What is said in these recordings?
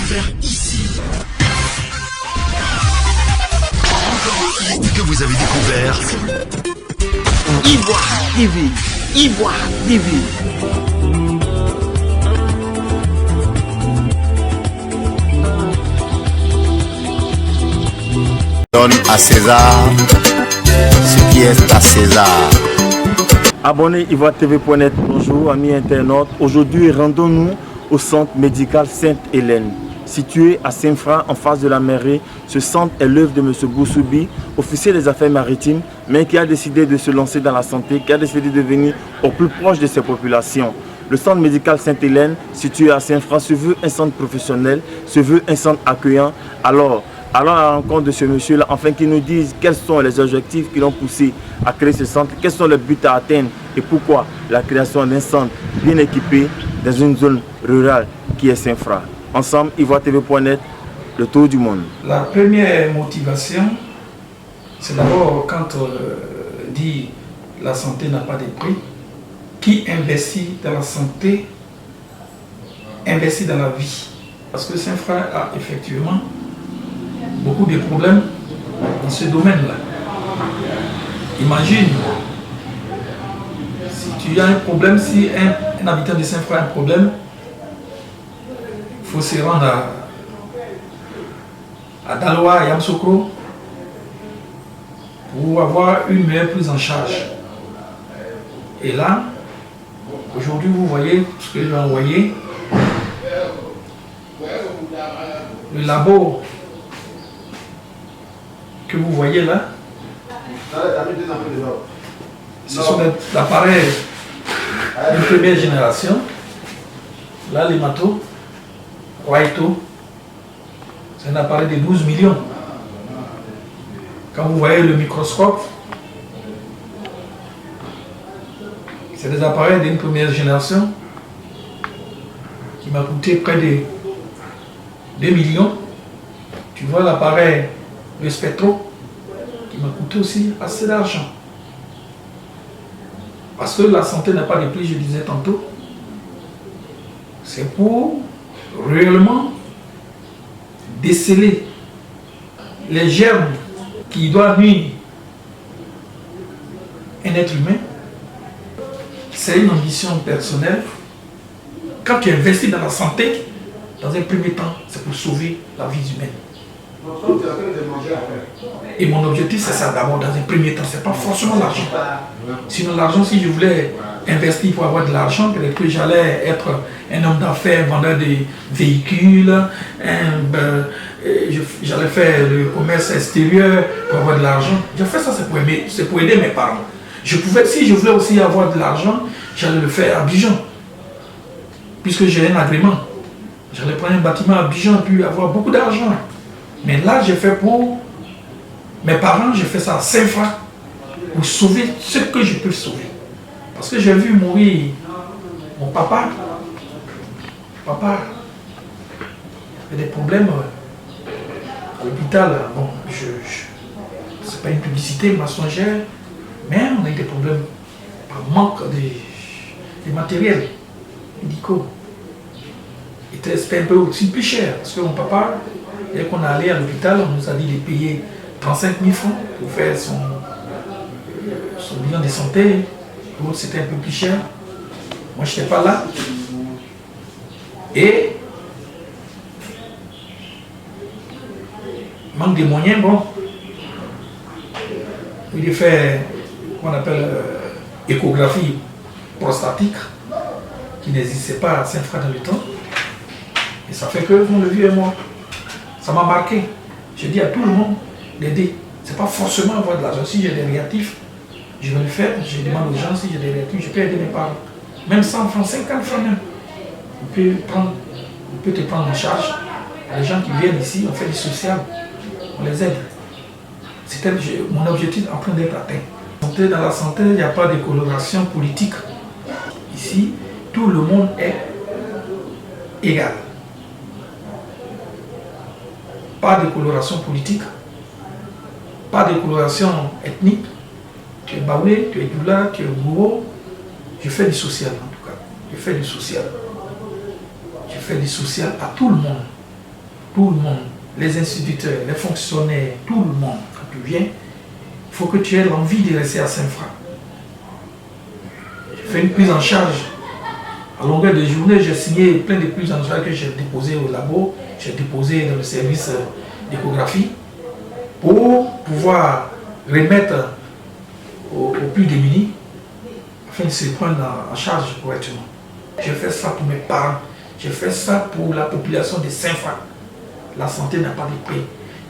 découvert ici. Que vous avez découvert Ivoire TV. Ivoire TV. Donne à César ce qui est à César. Abonnez ivoiretv.net. Bonjour amis internautes. Aujourd'hui, rendons-nous au centre médical Sainte-Hélène. Situé à Saint-Fra, en face de la mairie. Ce centre est l'œuvre de M. Boussoubi, officier des affaires maritimes, mais qui a décidé de se lancer dans la santé, qui a décidé de venir au plus proche de ses populations. Le centre médical Sainte-Hélène, situé à Saint-Fra, se veut un centre professionnel, se veut un centre accueillant. Alors à la rencontre de ce monsieur-là, afin qu'il nous dise quels sont les objectifs qui l'ont poussé à créer ce centre, quels sont les buts à atteindre et pourquoi la création d'un centre bien équipé dans une zone rurale qui est Saint-Fra. Ensemble, ivoiretv.net, le tour du monde. La première motivation, c'est d'abord quand on dit la santé n'a pas de prix. Qui investit dans la santé, investit dans la vie. Parce que Saint-Fra a effectivement beaucoup de problèmes dans ce domaine-là. Imagine, si tu as un problème, si un habitant de Saint-Fra a un problème, il faut se rendre à Daloa, à Yamsokro, pour avoir une meilleure prise en charge. Et là, aujourd'hui, vous voyez ce que je vais envoyer. Le labo que vous voyez là, ce sont des appareils de première génération. Là, les matos, Waito, c'est un appareil de 12 millions. Quand vous voyez le microscope, c'est des appareils d'une première génération qui m'a coûté près de 2 millions. Tu vois l'appareil, le spectro, qui m'a coûté aussi assez d'argent. Parce que la santé n'a pas de prix, je disais tantôt. C'est pour réellement déceler les germes qui doivent nuire un être humain. C'est une ambition personnelle. Quand tu investis dans la santé, dans un premier temps, c'est pour sauver la vie humaine. Et mon objectif, c'est ça d'abord, dans un premier temps. Ce n'est pas forcément l'argent. Sinon, l'argent, si je voulais investir pour avoir de l'argent, peut-être que j'allais être un homme d'affaires, vendeur de véhicules, j'allais faire le commerce extérieur pour avoir de l'argent. J'ai fait ça, c'est pour aider mes parents. Si je voulais aussi avoir de l'argent, j'allais le faire à Abidjan. Puisque j'ai un agrément. J'allais prendre un bâtiment à Abidjan puis avoir beaucoup d'argent. Mais là, j'ai fait pour mes parents, j'ai fait ça à Saint-Fra pour sauver ce que je peux sauver. Parce que j'ai vu mourir mon papa. Papa avait des problèmes à l'hôpital. Bon, c'est pas une publicité mensongère, mais on a eu des problèmes par manque de matériel médicaux. C'était un peu aussi plus cher. Parce que mon papa, dès qu'on est allé à l'hôpital, on nous a dit de payer 35 000 francs pour faire son bilan de santé. L'autre, c'était un peu plus cher. Moi, je n'étais pas là. Et manque de moyens, bon. Il fait qu'on appelle échographie prostatique, qui n'existait pas à Saint-Fra dans le temps. Et ça fait que mon levier est mort. Ça m'a marqué. J'ai dit à tout le monde d'aider. Ce n'est pas forcément avoir de l'argent. Si j'ai des réactifs, je vais le faire. Je demande aux gens si j'ai des réactifs, je peux aider mes parents. Même 100 francs, 50 francs même. On peut te prendre en charge. Les gens qui viennent ici, on fait du social. On les aide. C'était mon objectif en train d'être atteint. Dans la santé, il n'y a pas de coloration politique. Ici, tout le monde est égal. Pas de coloration politique, pas de coloration ethnique. Tu es Baoulé, tu es Doula, tu es Gouro. Je fais du social en tout cas. Je fais du social. Je fais du social à tout le monde. tout le monde, les instituteurs, les fonctionnaires, tout le monde, quand tu viens, il faut que tu aies l'envie de rester à Saint-Fra. J'ai fait une prise en charge. À longueur de journée, j'ai signé plein de prises en charge que j'ai déposées au labo, j'ai déposé dans le service d'échographie pour pouvoir remettre aux plus démunis afin de se prendre en charge correctement. J'ai fait ça pour mes parents, j'ai fait ça pour la population de Saint-Fra. La santé n'a pas de prix.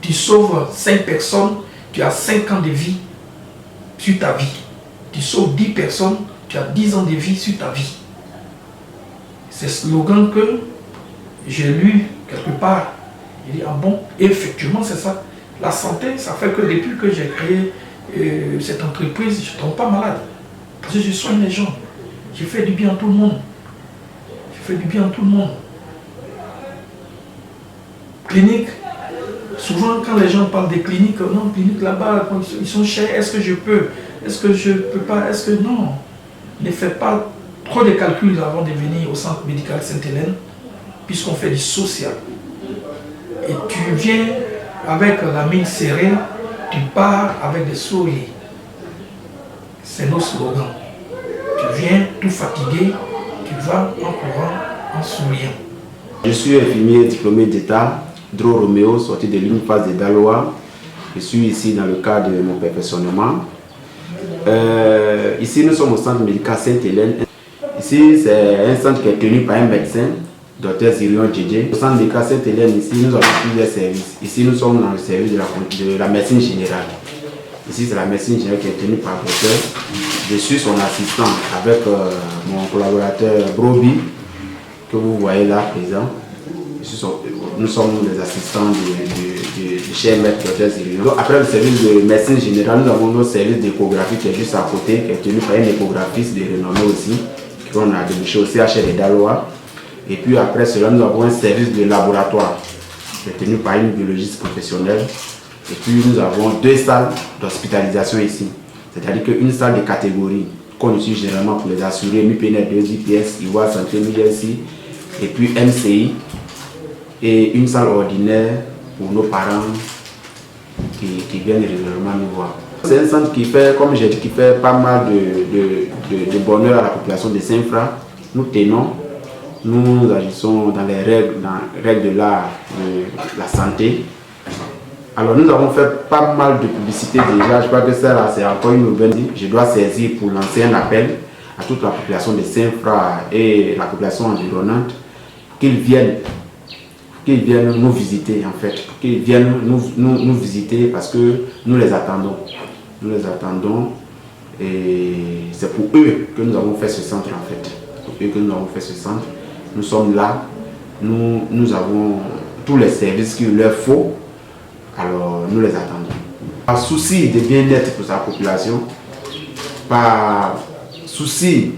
Tu sauves 5 personnes, tu as 5 ans de vie sur ta vie. Tu sauves 10 personnes, tu as 10 ans de vie sur ta vie. C'est ce slogan que j'ai lu quelque part. Il dit, ah bon, et effectivement c'est ça. La santé, ça fait que depuis que j'ai créé cette entreprise, je ne tombe pas malade. Parce que je soigne les gens. Je fais du bien à tout le monde. Je fais du bien à tout le monde. Clinique, souvent quand les gens parlent des cliniques, non, clinique là-bas, ils sont chers, est-ce que je peux? Est-ce que je ne peux pas? Est-ce que non? Ne faites pas trop de calculs avant de venir au centre médical Sainte-Hélène, puisqu'on fait du social. Et tu viens avec la mine serrée, tu pars avec des sourires. C'est nos slogans. Tu viens tout fatigué, tu vas en courant, en souriant. Je suis infirmier diplômé d'État, Dro Roméo, sorti de l'UNIFAS de Daloa. Je suis ici dans le cadre de mon perfectionnement. Ici, nous sommes au centre médical Sainte-Hélène. Ici, c'est un centre qui est tenu par un médecin, Dr Zirion Djedje. Au centre médical Sainte-Hélène, ici, nous avons plusieurs services. Ici, nous sommes dans le service de la médecine générale. Ici, c'est la médecine générale qui est tenue par le docteur. Je suis son assistant avec mon collaborateur Broby, que vous voyez là présent. Nous sommes les assistants du cher maître Dr Zirion. Après le service de médecine générale, nous avons notre service d'échographie qui est juste à côté, qui est tenu par un échographiste de renommée aussi, qu'on a débouché au CHR de Daloa. Et puis après cela, nous avons un service de laboratoire qui est tenu par une biologiste professionnelle. Et puis nous avons 2 salles d'hospitalisation ici. C'est-à-dire qu'une salle de catégorie qu'on utilise généralement pour les assurés, MIPNET 2, IPS, Ivoire Santé, MILC, et puis MCI, et une salle ordinaire pour nos parents qui viennent régulièrement nous voir. C'est un centre qui fait, comme j'ai dit, qui fait pas mal de bonheur à la population de Saint-Fra. Nous tenons, nous agissons dans les règles de la santé. Alors nous avons fait pas mal de publicité déjà, je crois que ça c'est encore une nouvelle. Je dois saisir pour lancer un appel à toute la population de Saint-Fra et la population environnante qu'ils viennent nous visiter en fait, qu'ils viennent nous visiter parce que nous les attendons. Nous les attendons et c'est pour eux que nous avons fait ce centre en fait. Pour eux que nous avons fait ce centre. Nous sommes là, nous avons tous les services qu'il leur faut. Alors nous les attendons. Par souci de bien-être pour sa population, par souci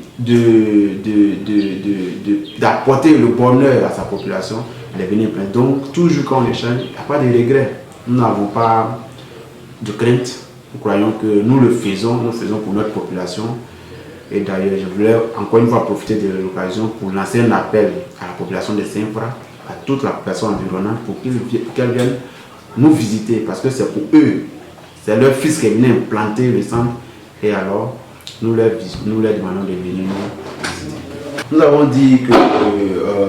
d'apporter le bonheur à sa population, elle est venue plein. Donc toujours quand on échange, il n'y a pas de regret. Nous n'avons pas de crainte. Nous croyons que nous le faisons pour notre population. Et d'ailleurs, je voulais encore une fois profiter de l'occasion pour lancer un appel à la population de Saint-Fra, à toute la population environnante, pour qu'elle vienne nous visiter, parce que c'est pour eux, c'est leur fils qui est venu implanter le centre, et alors nous leur demandons de venir nous visiter. Nous avons dit que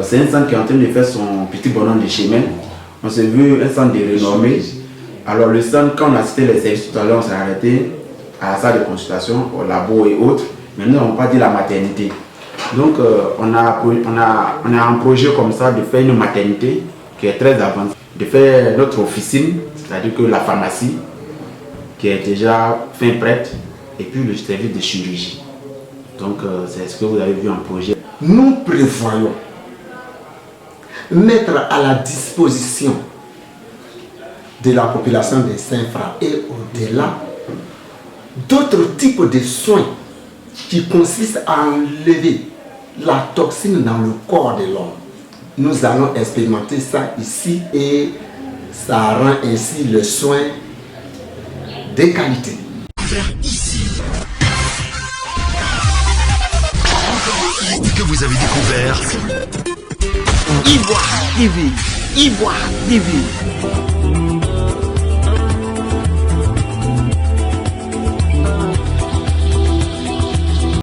c'est un centre qui est en train de faire son petit bonhomme de chemin. On s'est vu un centre de renommée. Alors le centre, quand on a cité les services tout à l'heure, on s'est arrêté à la salle de consultation, au labo et autres, mais nous n'avons pas dit la maternité. Donc on a un projet comme ça de faire une maternité qui est très avancée, de faire notre officine, c'est-à-dire que la pharmacie qui est déjà fin prête, et puis le service de chirurgie. Donc c'est ce que vous avez vu en projet. Nous prévoyons mettre à la disposition de la population de Saint-Fra et au-delà d'autres types de soins qui consistent à enlever la toxine dans le corps de l'homme. Nous allons expérimenter ça ici et ça rend ainsi le soin de qualité. Ici. Que vous avez découvert Ivoire TV. Ivoire TV.